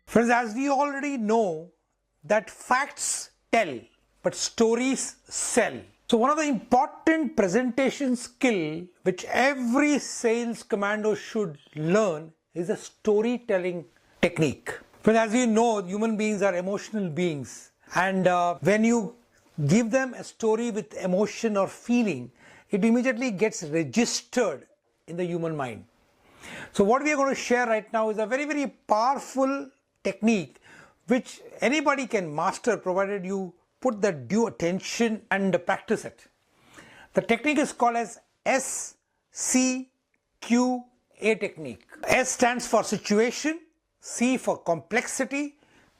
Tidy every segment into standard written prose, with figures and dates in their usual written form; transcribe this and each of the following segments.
Friends, as we already know that facts tell, but stories sell. So one of the important presentation skill which every sales commando should learn is a storytelling technique. Friends, as we know, human beings are emotional beings, and when you give them a story with emotion or feeling, it immediately gets registered in the human mind. So what we are going to share right now is a very, very powerful technique which anybody can master provided you put the due attention and practice it. The technique is called as SCQA technique. S stands for situation, C for complexity,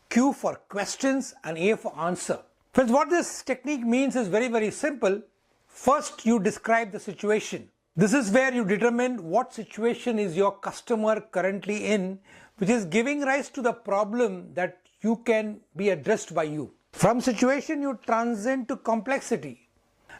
Q for questions, and A for answer. Friends, what this technique means is very, very simple. First, you describe the situation. This is where you determine what situation is your customer currently in, which is giving rise to the problem that you can be addressed by you. From situation, you transcend to complexity.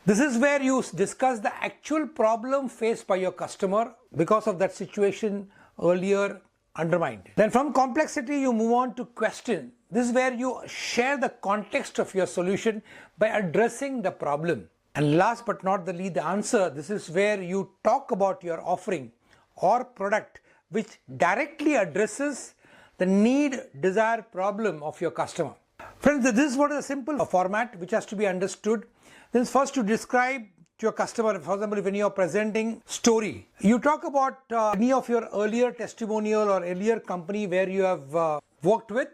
This is where you discuss the actual problem faced by your customer because of that situation earlier undermined. Then from complexity, you move on to question. This is where you share the context of your solution by addressing the problem. And last but not the least, the answer. This is where you talk about your offering or product which directly addresses the need, desire, problem of your customer. Friends, this is what is a simple format which has to be understood. Then first you describe to your customer, for example, when you are presenting story, you talk about any of your earlier testimonial or earlier company where you have worked with,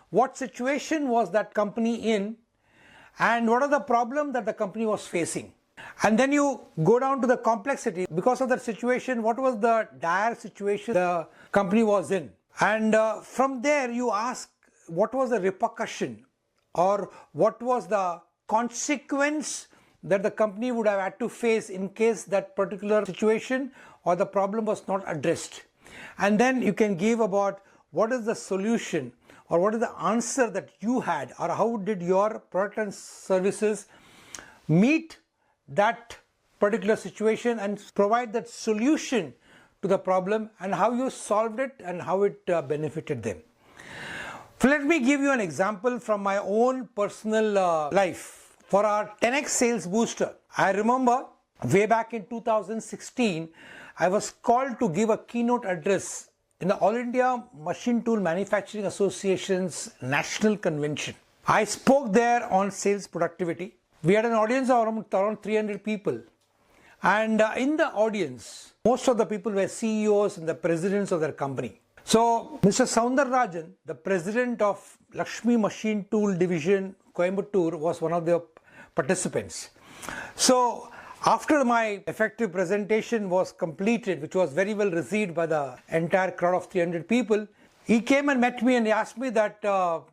what situation was that company in, and what are the problem that the company was facing. And then you go down to the complexity. Because of that situation, what was the dire situation the company was in? And from there you ask what was the repercussion or what was the consequence that the company would have had to face in case that particular situation or the problem was not addressed. And then you can give about what is the solution or what is the answer that you had, or how did your product and services meet that particular situation and provide that solution to the problem, and how you solved it and how it benefited them. So let me give you an example from my own personal life. For our 10x sales booster, I remember way back in 2016, I was called to give a keynote address in the All India Machine Tool Manufacturing Association's National Convention. I spoke there on sales productivity. We had an audience of around 300 people. And in the audience, most of the people were CEOs and the presidents of their company. So Mr. Soundararajan, the president of Lakshmi Machine Tool Division, Coimbatore, was one of the participants. So after my effective presentation was completed, which was very well received by the entire crowd of 300 people, he came and met me and he asked me that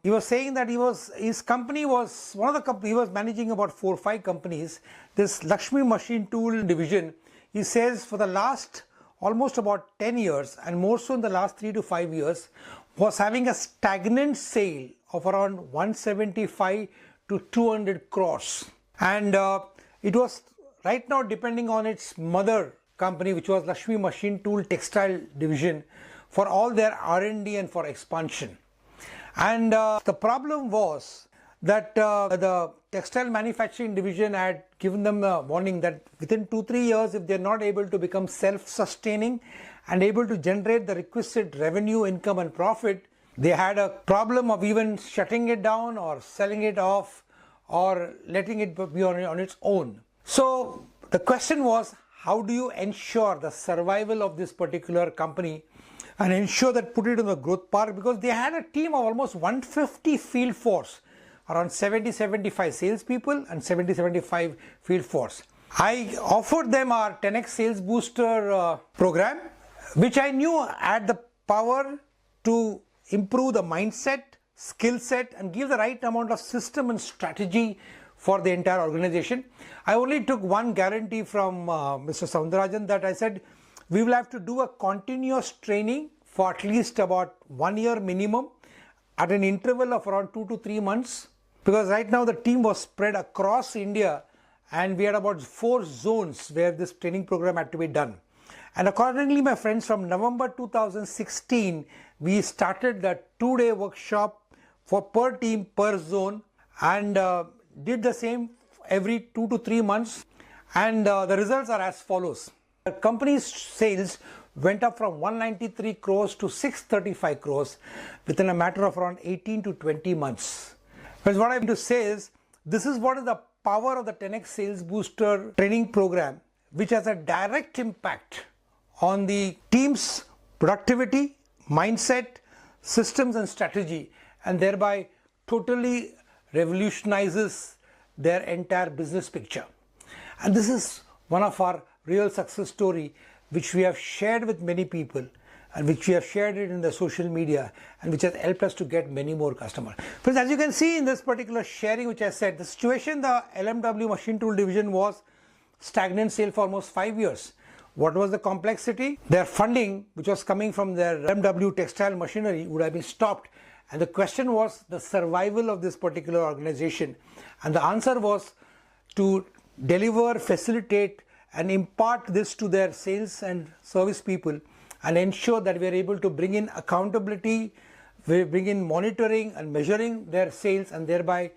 he was saying that his company was one of the companies, he was managing about 4 or 5 companies. This Lakshmi Machine Tool Division, he says for the last almost about 10 years and more so in the last 3 to 5 years, was having a stagnant sale of around 175 to 200 crores. And it was right now depending on its mother company, which was Lakshmi Machine Tool Textile Division, for all their R&D and for expansion. And the problem was that the textile manufacturing division had given them a warning that within 2-3 years, if they're not able to become self-sustaining and able to generate the requisite revenue, income and profit, they had a problem of even shutting it down or selling it off or letting it be on its own. So the question was, how do you ensure the survival of this particular company and ensure that put it on the growth path? Because they had a team of almost 150 field force, around 70-75 salespeople and 70-75 field force. I offered them our 10x Sales Booster program, which I knew had the power to improve the mindset, skill set and give the right amount of system and strategy for the entire organization. I only took one guarantee from Mr. Soundararajan, that I said, we will have to do a continuous training for at least about 1 year minimum at an interval of around 2 to 3 months. Because right now the team was spread across India and we had about 4 zones where this training program had to be done. And accordingly, my friends, from November 2016, we started the 2-day workshop for per team, per zone, and did the same every 2 to 3 months. And the results are as follows. The company's sales went up from 193 crores to 635 crores within a matter of around 18 to 20 months. But what I'm going to say is, this is what is the power of the 10x Sales Booster training program, which has a direct impact on the team's productivity, mindset, systems and strategy, and thereby totally revolutionizes their entire business picture. And this is one of our real success story, which we have shared with many people, and which we have shared it in the social media, and which has helped us to get many more customers. Friends, as you can see in this particular sharing which I said, the situation the LMW machine tool division was stagnant sale for almost 5 years. What was the complexity? Their funding, which was coming from their LMW textile machinery, would have been stopped. And the question was the survival of this particular organization. And the answer was to deliver, facilitate, and impart this to their sales and service people, and ensure that we are able to bring in accountability, we bring in monitoring and measuring their sales, and thereby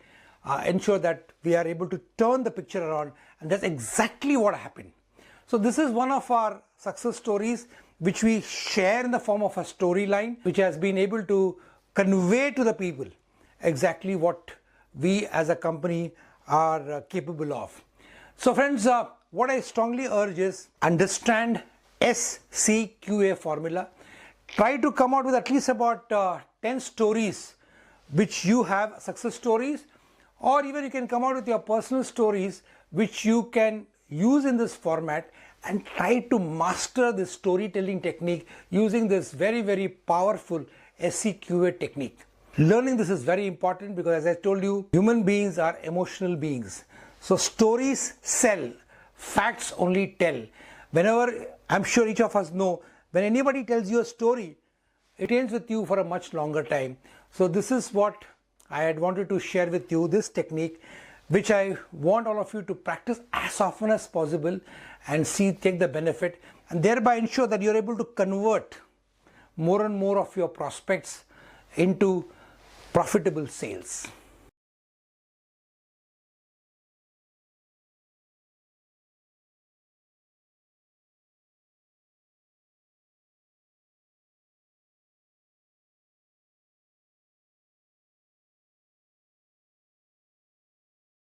ensure that we are able to turn the picture around. And that's exactly what happened. So this is one of our success stories which we share in the form of a storyline, which has been able to convey to the people exactly what we as a company are capable of. So friends, what I strongly urge is understand SCQA formula. Try to come out with at least about 10 stories which you have success stories, or even you can come out with your personal stories which you can use in this format, and try to master this storytelling technique using this very, very powerful SCQA technique. Learning this is very important because, as I told you, human beings are emotional beings. So stories sell, facts only tell. Whenever, I'm sure each of us know, when anybody tells you a story, it ends with you for a much longer time. So this is what I had wanted to share with you, this technique, which I want all of you to practice as often as possible and take the benefit, and thereby ensure that you're able to convert more and more of your prospects into profitable sales.